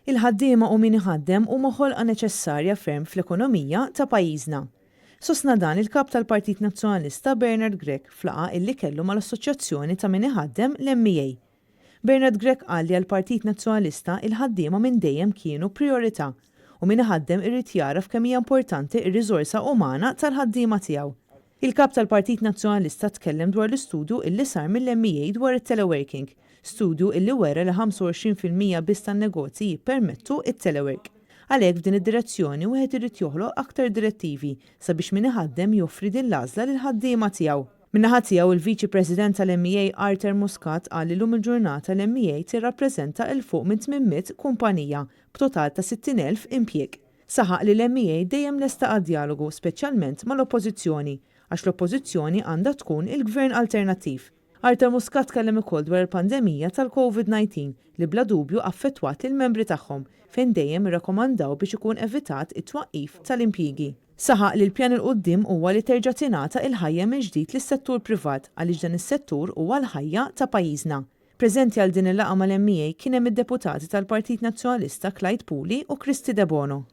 Il-ħaddiema u min iħaddem huma ħolqa neċessarja ferm fl-ekonomija ta' pajjiżna. Sostna dan il-kap tal-Partit Nazzjonalista Bernard Grech flaqa illi kellu mal-Assoċjazzjoni ta' min iħaddem l-MEA. Bernard Grech qal li għall-Partit Nazzjonalista il-ħaddiema minn dejjem kienu priorità u min iħaddem irrid jaraf kemm hija importanti r-riżorsa umana tal-ħaddiema tiegħu. Il-kap tal-Partit Nazzjonalista tkellem dwar l-istudju illi sar mill-MEA dwar it-teleworking, studju illi wera li 25% biss tan-negozji jippermettu it-telework. Għalhekk f'din id-direzzjoni wieħed irid joħloq aktar direttivi sabiex min iħaddem joffri din l-għażla lill-ħaddiema tiegħu. Min-naħa tiegħu il-Viċi President tal-MEA Arthur Muscat qal li llum il-ġurnata l-MEA tirrappreżenta il fuq minn 800 kumpanija b'total ta' 60,000 impjieg. Saħaq li l-MEA dejjem lesta għad-dialogu speċjalment mal-Oppożizzjoni għax l-Oppożizzjoni għandha tkun il-Gvern alternattiv. Arthur Muscat tkellem ukoll dwar il-pandemija tal-COVID-19 li bla dubju affettwat il-membri tagħhom fejn dejjem irrakkomandaw biex ikun evitat it-twaqqif tal-impjiegi. Saħaq li l-pjan il-qudiem huwa li terġa' tingħata il-ħajja minn ġdid lis-settur privat għaliex dan is-settur huwa l-ħajja ta' pajjiżna. Preżenti għal din il-laqgħa mal-MEA kien hemm id-deputati tal-Partit Nazzjonalista Clyde Puli u Kristi De Bono.